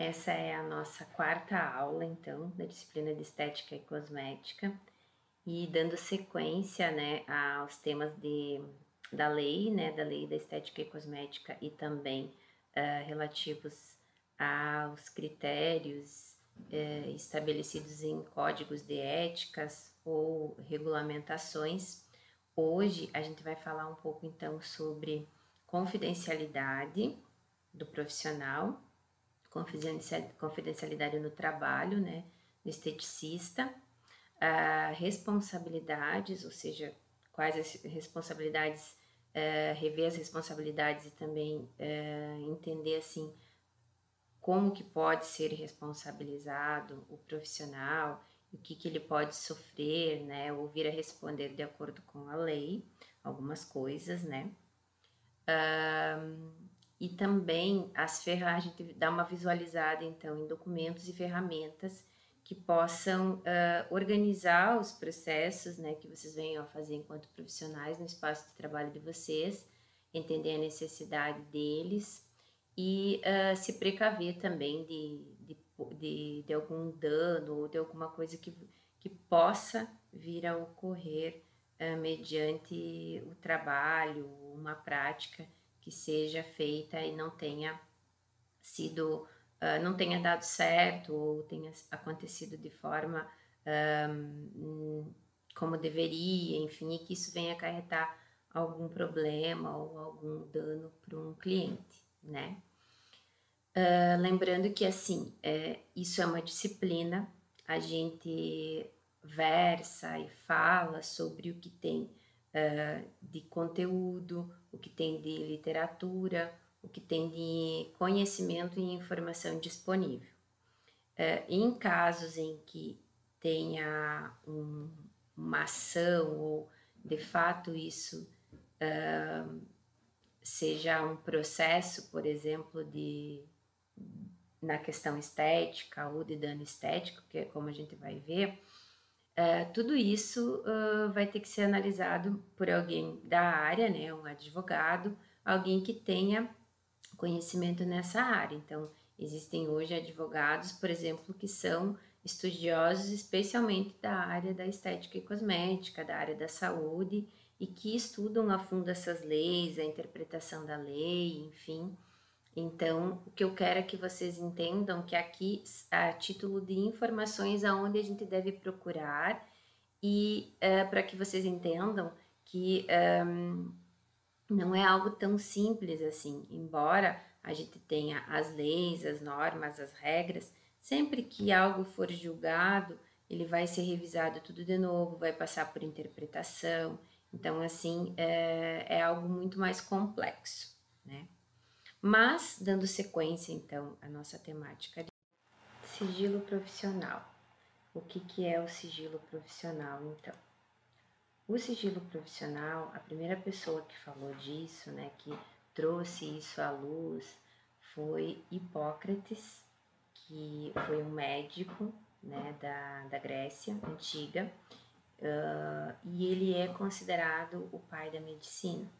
Essa é a nossa quarta aula, então, da disciplina de Estética e Cosmética, e dando sequência, né, aos temas da lei, né, da Lei da Estética e Cosmética e também relativos aos critérios estabelecidos em códigos de éticas ou regulamentações. Hoje a gente vai falar um pouco, então, sobre confidencialidade do profissional, confidencialidade no trabalho, né, do esteticista, responsabilidades, ou seja, quais as responsabilidades, rever as responsabilidades e também entender assim como que pode ser responsabilizado o profissional, o que ele pode sofrer, né, ou vir a responder de acordo com a lei, algumas coisas, né. E também as ferramentas, a gente dá uma visualizada então em documentos e ferramentas que possam organizar os processos, né, que vocês venham a fazer enquanto profissionais no espaço de trabalho de vocês, entender a necessidade deles e se precaver também de algum dano ou de alguma coisa que possa vir a ocorrer mediante o trabalho, uma prática que seja feita e não tenha sido, não tenha dado certo ou tenha acontecido de forma como deveria, enfim, e que isso venha acarretar algum problema ou algum dano para um cliente, né? Lembrando que assim, isso é uma disciplina, a gente versa e fala sobre o que tem de conteúdo, o que tem de literatura, o que tem de conhecimento e informação disponível. Em casos em que tenha uma ação ou de fato isso seja um processo, por exemplo, na questão estética ou de dano estético, que é como a gente vai ver, tudo isso vai ter que ser analisado por alguém da área, né, um advogado, alguém que tenha conhecimento nessa área. Então, existem hoje advogados, por exemplo, que são estudiosos especialmente da área da estética e cosmética, da área da saúde, e que estudam a fundo essas leis, a interpretação da lei, enfim. Então, o que eu quero é que vocês entendam que aqui, a título de informações, aonde a gente deve procurar e para que vocês entendam que não é algo tão simples assim, embora a gente tenha as leis, as normas, as regras, sempre que algo for julgado, ele vai ser revisado tudo de novo, vai passar por interpretação, então assim, é algo muito mais complexo, né? Mas, dando sequência então à nossa temática de sigilo profissional. O que é o sigilo profissional então? O sigilo profissional, a primeira pessoa que falou disso, né, que trouxe isso à luz, foi Hipócrates, que foi um médico, né, da Grécia Antiga, e ele é considerado o pai da medicina,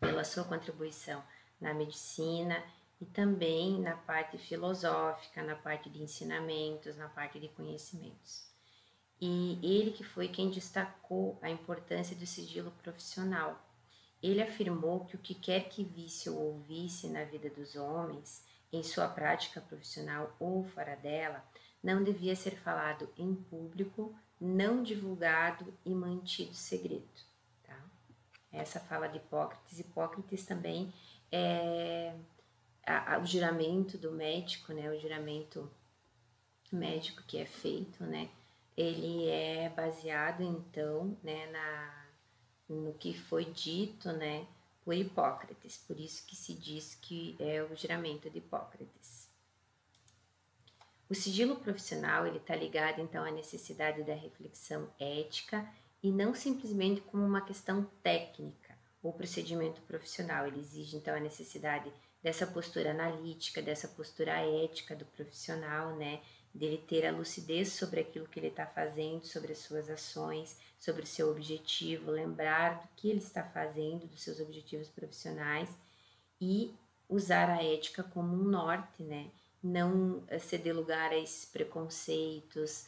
pela sua contribuição na medicina e também na parte filosófica, na parte de ensinamentos, na parte de conhecimentos. E ele que foi quem destacou a importância do sigilo profissional. Ele afirmou que o que quer que visse ou ouvisse na vida dos homens, em sua prática profissional ou fora dela, não devia ser falado em público, não divulgado e mantido segredo. Tá? Essa fala de Hipócrates. Hipócrates também é o juramento do médico, né? O juramento médico que é feito, né? Ele é baseado então, né, no que foi dito, né, por Hipócrates. Por isso que se diz que é o juramento de Hipócrates. O sigilo profissional ele está ligado então à necessidade da reflexão ética e não simplesmente como uma questão técnica ou procedimento profissional. Ele exige então a necessidade dessa postura analítica, dessa postura ética do profissional, né? Dele ter a lucidez sobre aquilo que ele está fazendo, sobre as suas ações, sobre o seu objetivo, lembrar do que ele está fazendo, dos seus objetivos profissionais e usar a ética como um norte, né? não ceder lugar a esses preconceitos,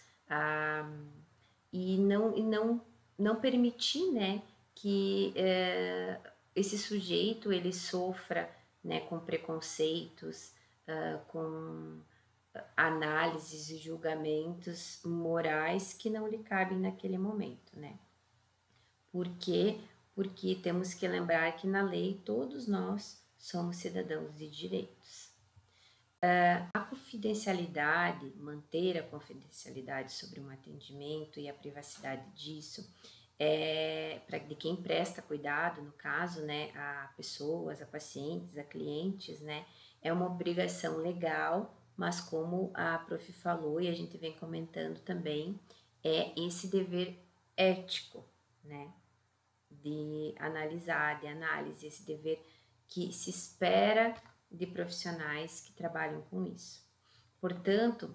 não permitir, né, que esse sujeito ele sofra, né, com preconceitos, com análises e julgamentos morais que não lhe cabem naquele momento, né? Por quê? Porque temos que lembrar que na lei todos nós somos cidadãos de direitos. A confidencialidade, manter a confidencialidade sobre um atendimento e a privacidade disso, de quem presta cuidado, no caso, né, a pessoas, a pacientes, a clientes, né, é uma obrigação legal, mas como a prof falou e a gente vem comentando também, é esse dever ético, né, de analisar, de análise, esse dever que se espera de profissionais que trabalham com isso. Portanto,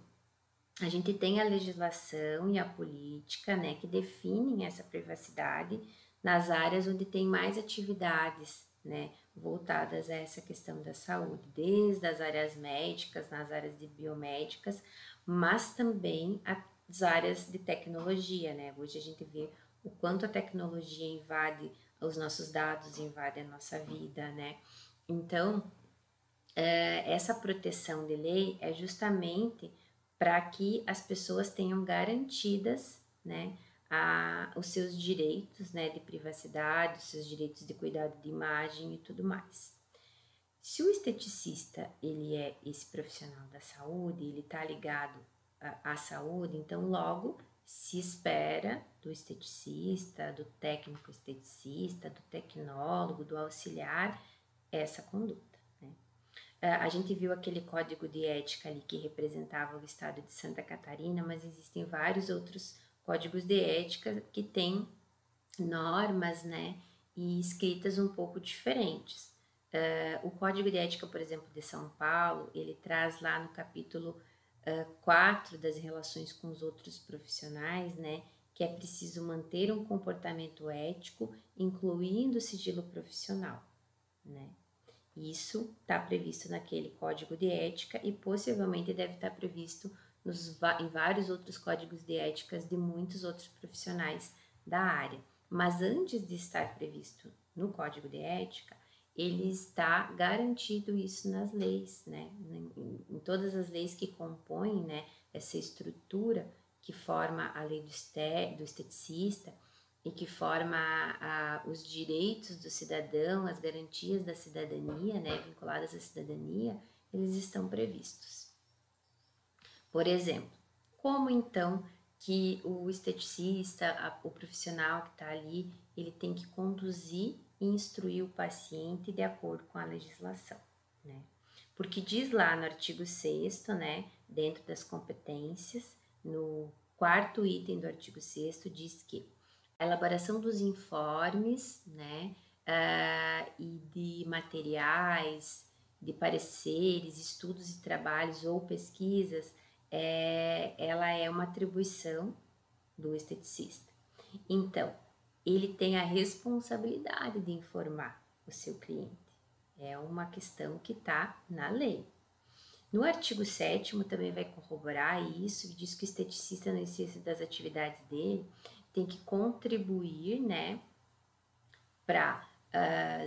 a gente tem a legislação e a política, né, que definem essa privacidade nas áreas onde tem mais atividades, né, voltadas a essa questão da saúde, desde as áreas médicas, nas áreas de biomédicas, mas também as áreas de tecnologia, né? Hoje a gente vê o quanto a tecnologia invade os nossos dados, invade a nossa vida, né? Então, essa proteção de lei é justamente para que as pessoas tenham garantidas, né, os seus direitos, né, de privacidade, os seus direitos de cuidado de imagem e tudo mais. Se o esteticista ele é esse profissional da saúde, ele está ligado à saúde, então logo se espera do esteticista, do técnico esteticista, do tecnólogo, do auxiliar essa conduta. A gente viu aquele código de ética ali que representava o estado de Santa Catarina, mas existem vários outros códigos de ética que têm normas, né, e escritas um pouco diferentes. O Código de Ética, por exemplo, de São Paulo, ele traz lá no capítulo 4 das relações com os outros profissionais, né, que é preciso manter um comportamento ético, incluindo o sigilo profissional, né. Isso está previsto naquele código de ética e possivelmente deve estar previsto em vários outros códigos de éticas de muitos outros profissionais da área. Mas antes de estar previsto no código de ética, ele está garantido isso nas leis, né? Em todas as leis que compõem, né, essa estrutura que forma a lei do esteticista, e que forma os direitos do cidadão, as garantias da cidadania, né, vinculadas à cidadania, eles estão previstos. Por exemplo, como então que o esteticista, o profissional que está ali, ele tem que conduzir e instruir o paciente de acordo com a legislação, né? Porque diz lá no artigo 6º, né, dentro das competências, no 4º item do artigo 6º, diz que a elaboração dos informes, né, e de materiais, de pareceres, estudos e trabalhos ou pesquisas, ela é uma atribuição do esteticista. Então, ele tem a responsabilidade de informar o seu cliente. É uma questão que está na lei. No artigo 7º também vai corroborar isso e diz que o esteticista, no exercício das atividades dele, tem que contribuir, né, para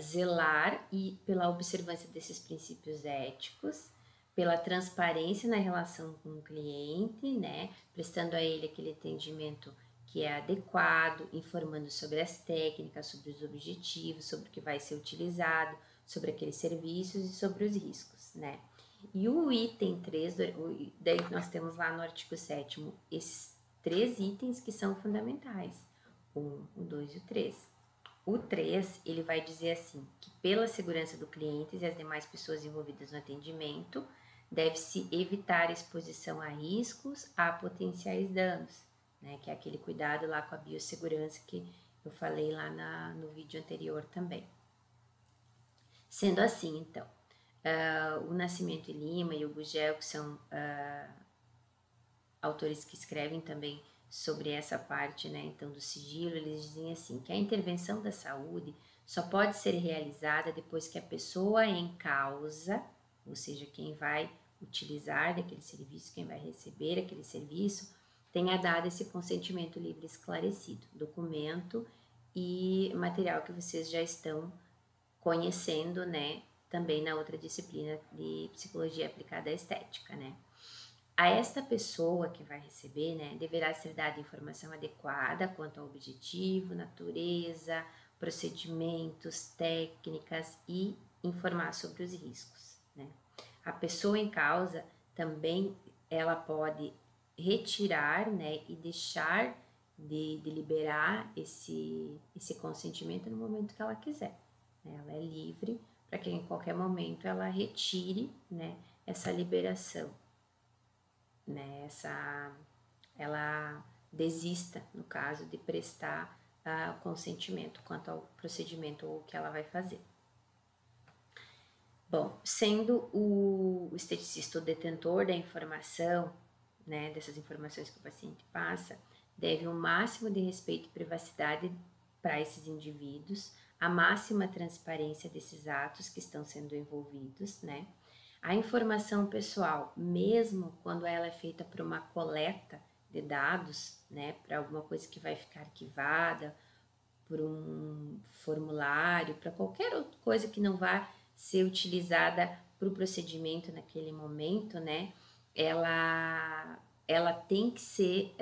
zelar e pela observância desses princípios éticos, pela transparência na relação com o cliente, né, prestando a ele aquele atendimento que é adequado, informando sobre as técnicas, sobre os objetivos, sobre o que vai ser utilizado, sobre aqueles serviços e sobre os riscos, né. E o item 3, daí nós temos lá no artigo 7º esses 3 itens que são fundamentais, o 2 e o 3. O 3, ele vai dizer assim, que pela segurança do cliente e as demais pessoas envolvidas no atendimento, deve-se evitar exposição a riscos, a potenciais danos, né, que é aquele cuidado lá com a biossegurança que eu falei lá no vídeo anterior também. Sendo assim, então, o Nascimento e Lima e o Gugel, que são autores que escrevem também sobre essa parte, né, então, do sigilo, eles dizem assim, que a intervenção da saúde só pode ser realizada depois que a pessoa em causa, ou seja, quem vai utilizar daquele serviço, quem vai receber aquele serviço, tenha dado esse consentimento livre esclarecido, documento e material que vocês já estão conhecendo, né, também na outra disciplina de psicologia aplicada à estética, né. A esta pessoa que vai receber, né, deverá ser dada informação adequada quanto ao objetivo, natureza, procedimentos, técnicas e informar sobre os riscos, né. A pessoa em causa também ela pode retirar, né, e deixar de liberar esse consentimento no momento que ela quiser, né. Ela é livre para que em qualquer momento ela retire, né, essa liberação, né, ela desista, no caso, de prestar consentimento quanto ao procedimento ou o que ela vai fazer. Bom, sendo o esteticista o detentor da informação, né, dessas informações que o paciente passa, deve o máximo de respeito e privacidade para esses indivíduos, a máxima transparência desses atos que estão sendo envolvidos, né? A informação pessoal, mesmo quando ela é feita por uma coleta de dados, né, para alguma coisa que vai ficar arquivada, por um formulário, para qualquer outra coisa que não vá ser utilizada para o procedimento naquele momento, né, ela tem que ser,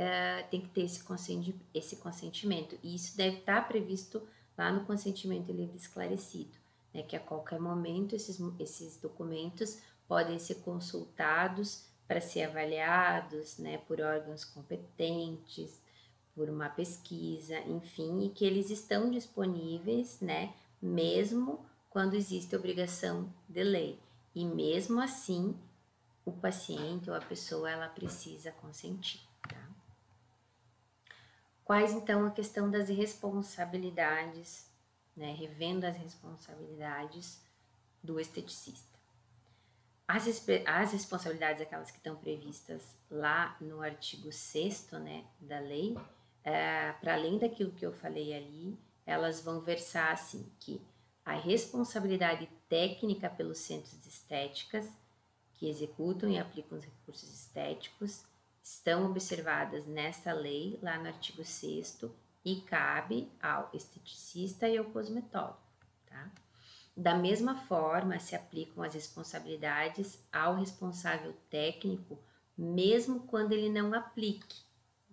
tem que ter esse consentimento, e isso deve estar previsto lá no consentimento livre esclarecido, né, que a qualquer momento esses documentos podem ser consultados para ser avaliados, né, por órgãos competentes, por uma pesquisa, enfim, e que eles estão disponíveis, né, mesmo quando existe obrigação de lei. E mesmo assim, o paciente ou a pessoa, ela precisa consentir, tá? Quais, então, a questão das responsabilidades, né, revendo as responsabilidades do esteticista. As responsabilidades, aquelas que estão previstas lá no artigo 6º, né, da lei, para além daquilo que eu falei ali, elas vão versar assim, que a responsabilidade técnica pelos centros de estéticas que executam e aplicam os recursos estéticos estão observadas nessa lei, lá no artigo 6º, e cabe ao esteticista e ao cosmetólogo, tá? Da mesma forma, se aplicam as responsabilidades ao responsável técnico, mesmo quando ele não aplique,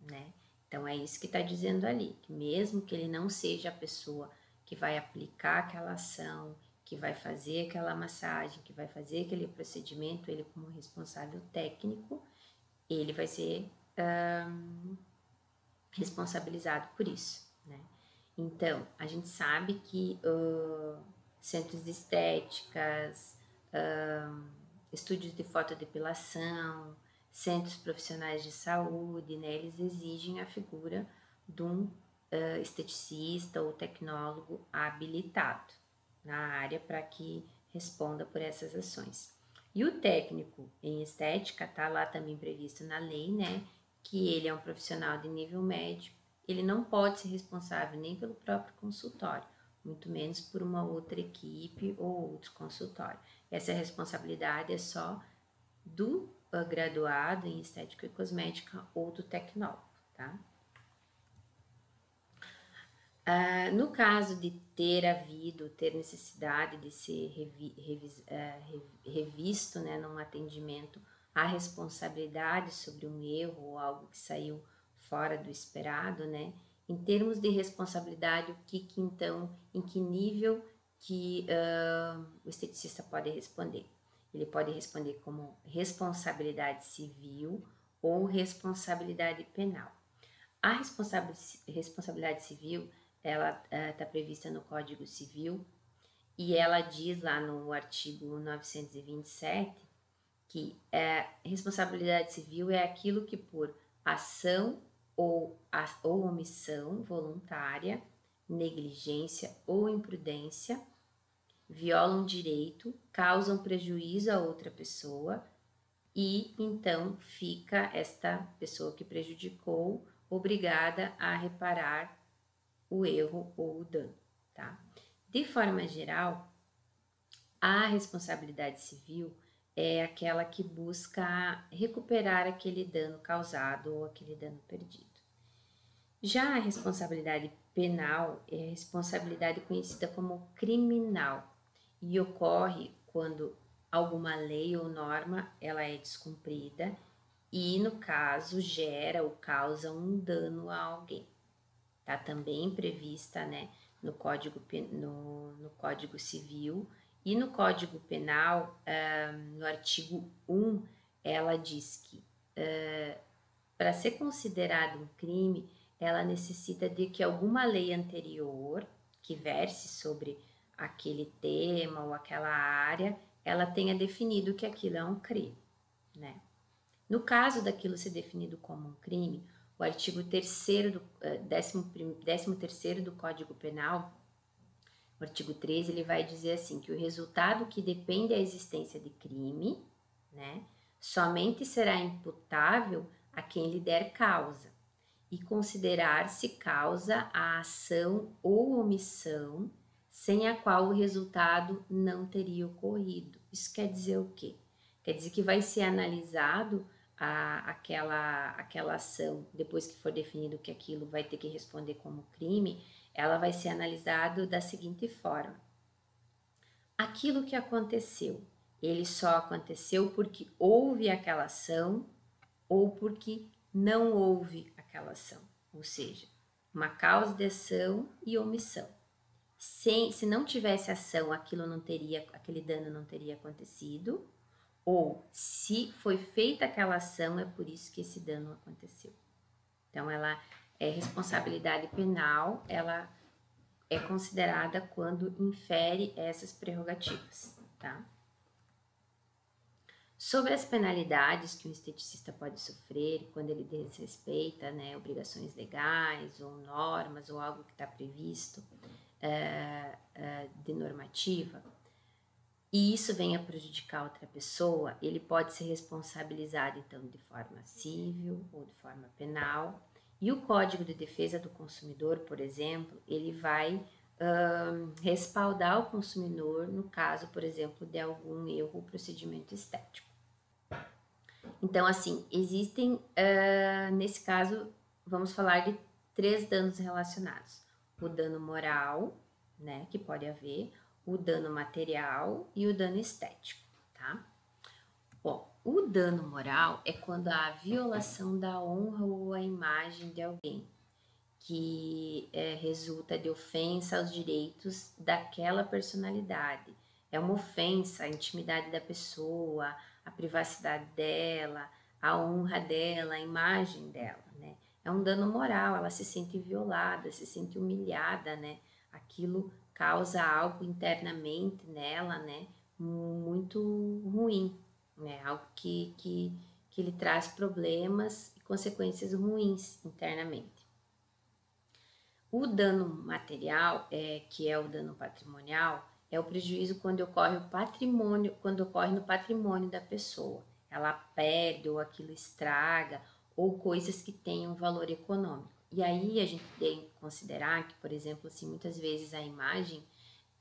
né? Então, é isso que está dizendo ali, que mesmo que ele não seja a pessoa que vai aplicar aquela ação, que vai fazer aquela massagem, que vai fazer aquele procedimento, ele como responsável técnico, ele vai ser responsabilizado por isso, né? Então, a gente sabe que centros de estéticas, estúdios de fotodepilação, centros profissionais de saúde, né, eles exigem a figura de um esteticista ou tecnólogo habilitado na área para que responda por essas ações. E o técnico em estética está lá também previsto na lei, né, que ele é um profissional de nível médio, ele não pode ser responsável nem pelo próprio consultório, muito menos por uma outra equipe ou outro consultório. Essa responsabilidade é só do graduado em estética e cosmética ou do tecnólogo, tá? No caso de ter necessidade de ser revisto, né, num atendimento, a responsabilidade sobre um erro ou algo que saiu fora do esperado, né? Em termos de responsabilidade, então, em que nível que o esteticista pode responder? Ele pode responder como responsabilidade civil ou responsabilidade penal. A responsabilidade civil, ela está prevista no Código Civil e ela diz lá no artigo 927 que responsabilidade civil é aquilo que por ação ou omissão voluntária, negligência ou imprudência violam direito, causam prejuízo a outra pessoa e então fica esta pessoa que prejudicou obrigada a reparar o erro ou o dano, tá? De forma geral, a responsabilidade civil, é aquela que busca recuperar aquele dano causado ou aquele dano perdido. Já a responsabilidade penal é a responsabilidade conhecida como criminal e ocorre quando alguma lei ou norma ela é descumprida e, no caso, gera ou causa um dano a alguém. Está também prevista, né, no Código Civil e no Código Penal, no artigo 1, ela diz que para ser considerado um crime, ela necessita de que alguma lei anterior que verse sobre aquele tema ou aquela área, ela tenha definido que aquilo é um crime, né? No caso daquilo ser definido como um crime, o artigo 3º do 13º do Código Penal, o artigo 13, ele vai dizer assim, que o resultado que depende da existência de crime, né, somente será imputável a quem lhe der causa, e considerar-se causa a ação ou omissão sem a qual o resultado não teria ocorrido. Isso quer dizer o quê? Quer dizer que vai ser analisado aquela ação, depois que for definido que aquilo vai ter que responder como crime, ela vai ser analisada da seguinte forma: aquilo que aconteceu, ele só aconteceu porque houve aquela ação ou porque não houve aquela ação, ou seja, uma causa de ação e omissão. Se não tivesse ação, aquele dano não teria acontecido, ou se foi feita aquela ação, é por isso que esse dano aconteceu. Então, ela é responsabilidade penal, ela é considerada quando infere essas prerrogativas, tá? Sobre as penalidades que um esteticista pode sofrer quando ele desrespeita, né, obrigações legais ou normas ou algo que está previsto de normativa, e isso venha prejudicar outra pessoa, ele pode ser responsabilizado então de forma civil ou de forma penal. E o Código de Defesa do Consumidor, por exemplo, ele vai respaldar o consumidor no caso, por exemplo, de algum erro ou procedimento estético. Então, assim, existem, nesse caso, vamos falar de 3 danos relacionados. O dano moral, né, que pode haver, o dano material e o dano estético, tá? Bom, o dano moral é quando há a violação da honra ou a imagem de alguém, que resulta de ofensa aos direitos daquela personalidade. É uma ofensa à intimidade da pessoa, à privacidade dela, à honra dela, à imagem dela, né? É um dano moral, ela se sente violada, se sente humilhada, né? Aquilo causa algo internamente nela, né? Muito ruim, né? Algo que lhe traz problemas e consequências ruins internamente. O dano material, que é o dano patrimonial, é o prejuízo quando ocorre no patrimônio da pessoa. Ela perde ou aquilo estraga, ou coisas que têm um valor econômico. E aí a gente tem que considerar que, por exemplo, assim, muitas vezes a imagem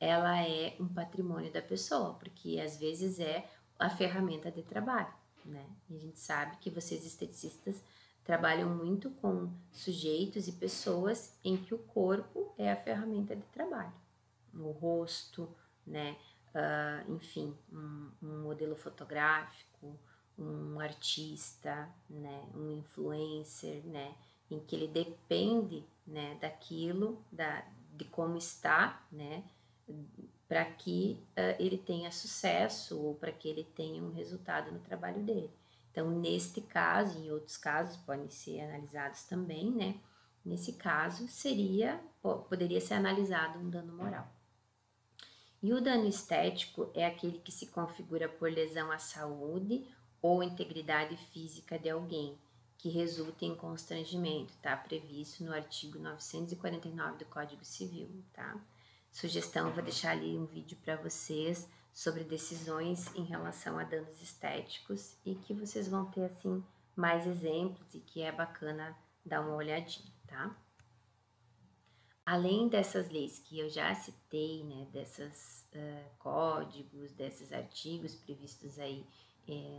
ela é um patrimônio da pessoa, porque às vezes é a ferramenta de trabalho, né? E a gente sabe que vocês esteticistas trabalham muito com sujeitos e pessoas em que o corpo é a ferramenta de trabalho. O rosto, né? Enfim, um modelo fotográfico, um artista, né? Um influencer, né? Em que ele depende, né? Daquilo, de como está, né? Para que ele tenha sucesso ou para que ele tenha um resultado no trabalho dele. Então, neste caso, em outros casos podem ser analisados também, né? Nesse caso, poderia ser analisado um dano moral. E o dano estético é aquele que se configura por lesão à saúde ou integridade física de alguém, que resulta em constrangimento, tá? Previsto no artigo 949 do Código Civil, tá? Sugestão, eu vou deixar ali um vídeo para vocês sobre decisões em relação a danos estéticos e que vocês vão ter, assim, mais exemplos e que é bacana dar uma olhadinha, tá? Além dessas leis que eu já citei, né, desses códigos, desses artigos previstos aí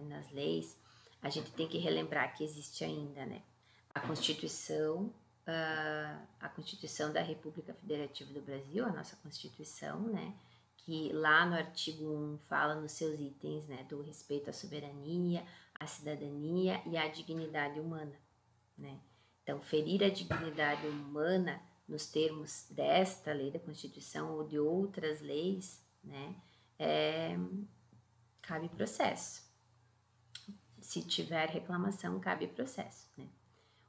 nas leis, a gente tem que relembrar que existe ainda, né, a Constituição da República Federativa do Brasil, a nossa Constituição, né, que lá no artigo 1 fala nos seus itens, né, do respeito à soberania, à cidadania e à dignidade humana, né. Então, ferir a dignidade humana nos termos desta lei da Constituição ou de outras leis, né, cabe processo. Se tiver reclamação, cabe processo, né.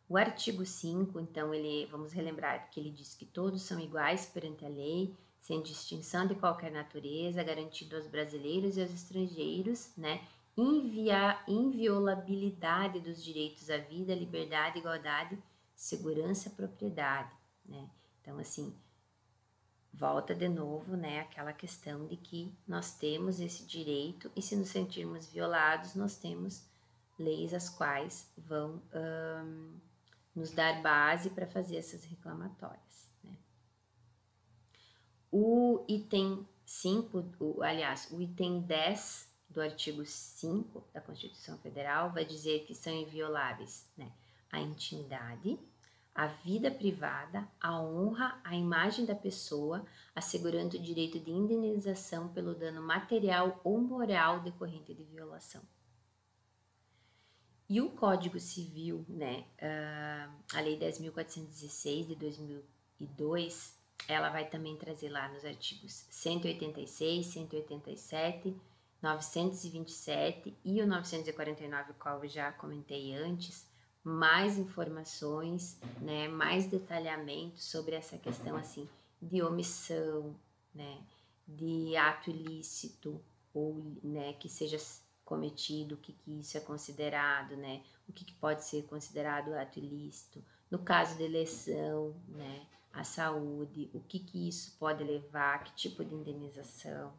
O artigo 5, então, vamos relembrar que ele diz que todos são iguais perante a lei, sem distinção de qualquer natureza, garantido aos brasileiros e aos estrangeiros, né, inviolabilidade dos direitos à vida, liberdade, igualdade, segurança e propriedade, né. Então, assim, volta de novo, né, aquela questão de que nós temos esse direito e se nos sentirmos violados, nós temos leis as quais vão nos dar base para fazer essas reclamatórias, né. O item 5, o item 10 do artigo 5 da Constituição Federal vai dizer que são invioláveis, né, a intimidade, a vida privada, a honra, a imagem da pessoa, assegurando o direito de indenização pelo dano material ou moral decorrente de violação. E o Código Civil, né, a Lei 10.416 de 2002, ela vai também trazer lá nos artigos 186, 187, 927 e o 949, o qual eu já comentei antes, mais informações, né, mais detalhamento sobre essa questão assim de omissão, né, de ato ilícito ou, né, que seja cometido, o que isso é considerado, né, o que pode ser considerado ato ilícito, no caso de lesão, né, a saúde, o que isso pode levar, que tipo de indenização.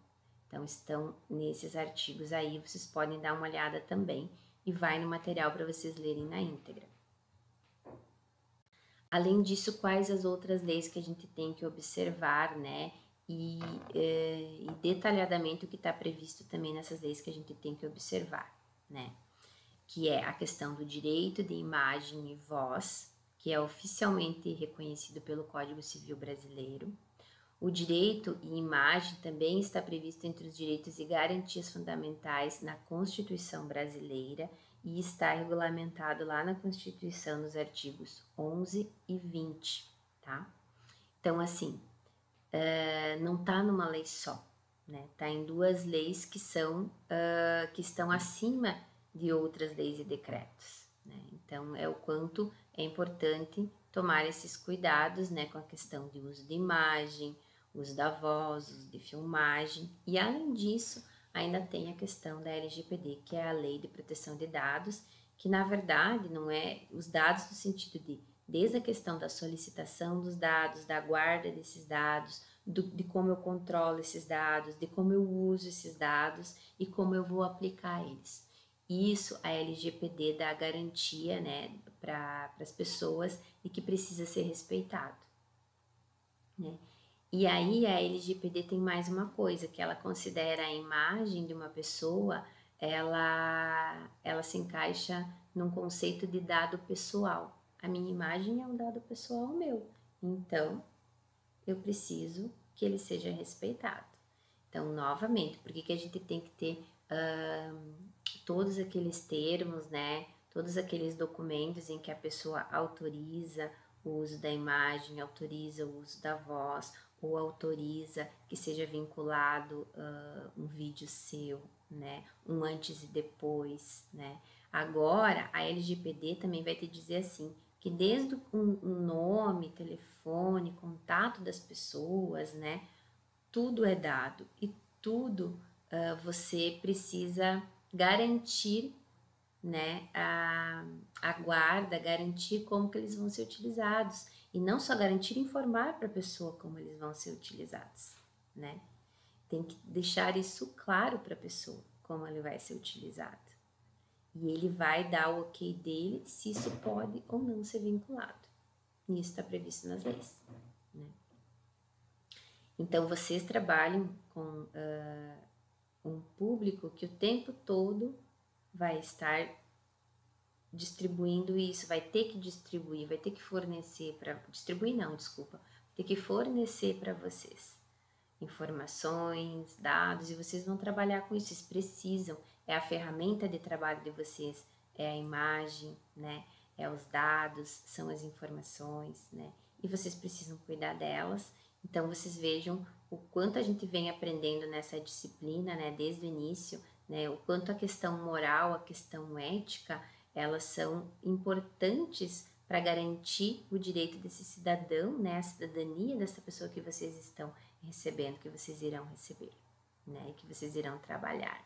Então, estão nesses artigos aí, vocês podem dar uma olhada também e vai no material para vocês lerem na íntegra. Além disso, quais as outras leis que a gente tem que observar, né, e detalhadamente o que está previsto também nessas leis que a gente tem que observar, né, que é a questão do direito de imagem e voz, que é oficialmente reconhecido pelo Código Civil Brasileiro. O direito e imagem também está previsto entre os direitos e garantias fundamentais na Constituição Brasileira e está regulamentado lá na Constituição nos artigos 11 e 20, tá? Então, assim, não está numa lei só, né? Está em duas leis que estão acima de outras leis e decretos, né? Então, é o quanto é importante tomar esses cuidados, né, com a questão de uso de imagem, uso da voz, uso de filmagem, e além disso, ainda tem a questão da LGPD, que é a Lei de Proteção de Dados, que na verdade não é os dados no sentido de, desde a questão da solicitação dos dados, da guarda desses dados, de como eu controlo esses dados, de como eu uso esses dados e como eu vou aplicar eles. Isso a LGPD dá garantia, né, para as pessoas e que precisa ser respeitado, né? E aí a LGPD tem mais uma coisa, que ela considera a imagem de uma pessoa, ela se encaixa num conceito de dado pessoal. A minha imagem é um dado pessoal meu, então eu preciso que ele seja respeitado. Então, novamente, por que a gente tem que ter todos aqueles termos, né? Todos aqueles documentos em que a pessoa autoriza o uso da imagem, autoriza o uso da voz, ou autoriza que seja vinculado um vídeo seu, né? Um antes e depois, né? Agora, a LGPD também vai te dizer assim, que desde o nome, telefone, contato das pessoas, né? Tudo é dado e tudo você precisa garantir, né, a guarda, garantir como que eles vão ser utilizados e não só garantir, informar para a pessoa como eles vão ser utilizados, né? Tem que deixar isso claro para a pessoa como ele vai ser utilizado e ele vai dar o ok dele se isso pode ou não ser vinculado. E isso está previsto nas leis, né? Então, vocês trabalham com um público que o tempo todo vai estar distribuindo isso, vai ter que distribuir, vai ter que fornecer para... Distribuir não, desculpa. Ter que fornecer para vocês informações, dados, e vocês vão trabalhar com isso, vocês precisam, é a ferramenta de trabalho de vocês, é a imagem, né? É os dados, são as informações, né? E vocês precisam cuidar delas. Então vocês vejam o quanto a gente vem aprendendo nessa disciplina, né? Desde o início, né? O quanto a questão moral, a questão ética, elas são importantes para garantir o direito desse cidadão, né? A cidadania dessa pessoa que vocês estão recebendo, que vocês irão receber, né? E que vocês irão trabalhar.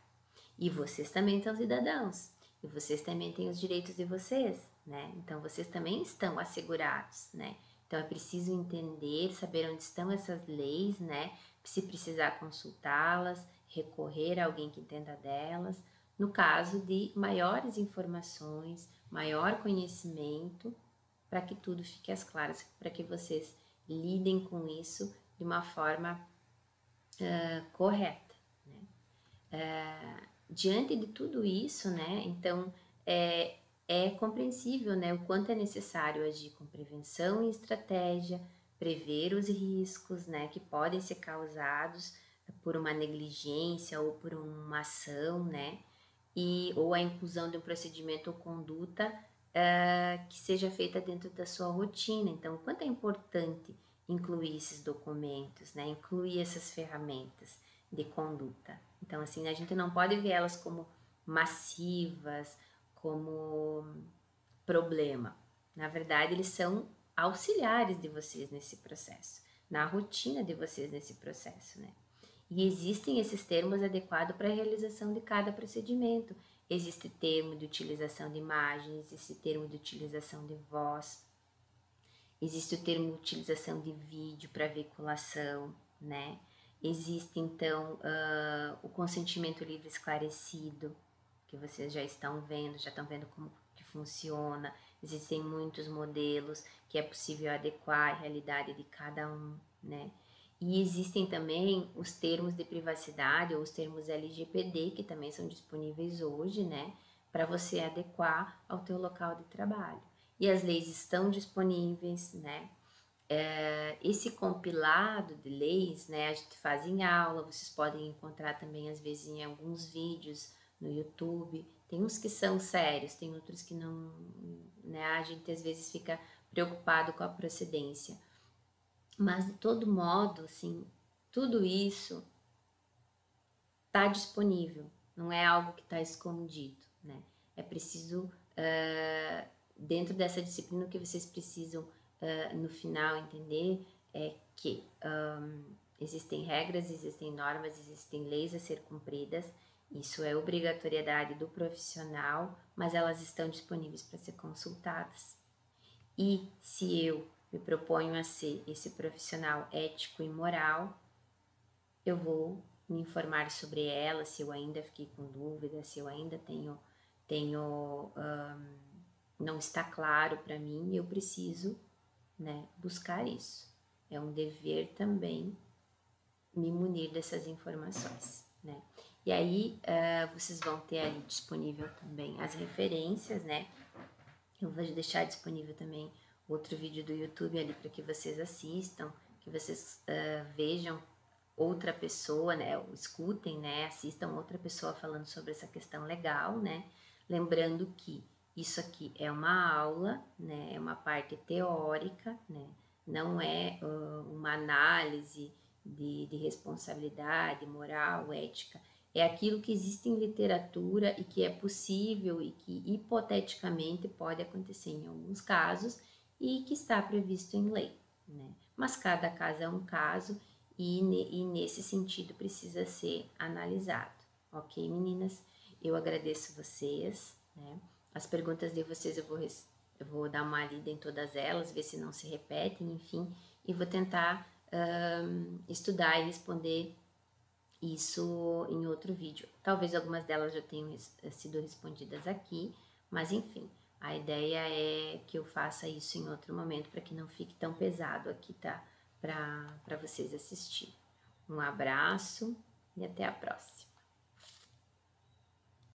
E vocês também são cidadãos. E vocês também têm os direitos de vocês, né? Então vocês também estão assegurados, né? Então é preciso entender, saber onde estão essas leis, né? Se precisar consultá-las, recorrer a alguém que entenda delas. No caso de maiores informações, maior conhecimento, para que tudo fique às claras, para que vocês lidem com isso de uma forma correta, né? Diante de tudo isso, né, então é compreensível, né, o quanto é necessário agir com prevenção e estratégia, prever os riscos, né, que podem ser causados por uma negligência ou por uma ação, né, ou a inclusão de um procedimento ou conduta que seja feita dentro da sua rotina. Então, o quanto é importante incluir esses documentos, né, incluir essas ferramentas de conduta. Então, assim, a gente não pode ver elas como massivas, como problema. Na verdade, eles são auxiliares de vocês nesse processo, na rotina de vocês nesse processo, né? E existem esses termos adequados para a realização de cada procedimento. Existe termo de utilização de imagens, existe termo de utilização de voz, existe o termo de utilização de vídeo para veiculação, né? Existe, então, o consentimento livre esclarecido, que vocês já estão vendo como que funciona. Existem muitos modelos que é possível adequar à realidade de cada um, né? E existem também os termos de privacidade ou os termos LGPD, que também são disponíveis hoje, né? Para você adequar ao teu local de trabalho. E as leis estão disponíveis, né? Esse compilado de leis, né, a gente faz em aula, vocês podem encontrar também às vezes em alguns vídeos no YouTube. Tem uns que são sérios, tem outros que não, né, a gente às vezes fica preocupado com a procedência. Mas de todo modo, assim, tudo isso está disponível, não é algo que está escondido, né? É preciso, dentro dessa disciplina, o que vocês precisam no final entender é que existem regras, existem normas, existem leis a ser cumpridas. Isso é obrigatoriedade do profissional, mas elas estão disponíveis para ser consultadas. E se eu me proponho a ser esse profissional ético e moral, eu vou me informar sobre ela, se eu ainda fiquei com dúvida, se eu ainda não está claro para mim, eu preciso, né, buscar isso. É um dever também me munir dessas informações, né? E aí vocês vão ter ali disponível também as referências, né? Eu vou deixar disponível também outro vídeo do YouTube ali para que vocês assistam, que vocês vejam outra pessoa, né? Escutem, né? Assistam outra pessoa falando sobre essa questão legal, né? Lembrando que isso aqui é uma aula, né? É uma parte teórica, né? Não é uma análise de responsabilidade moral, ética. É aquilo que existe em literatura e que é possível e que hipoteticamente pode acontecer em alguns casos e que está previsto em lei, né? Mas cada caso é um caso e nesse sentido precisa ser analisado, ok, meninas? Eu agradeço vocês, né? As perguntas de vocês eu vou dar uma lida em todas elas, ver se não se repetem, enfim, e vou tentar estudar e responder isso em outro vídeo. Talvez algumas delas já tenham sido respondidas aqui, mas enfim, a ideia é que eu faça isso em outro momento para que não fique tão pesado aqui, tá? para vocês assistirem. Um abraço e até a próxima.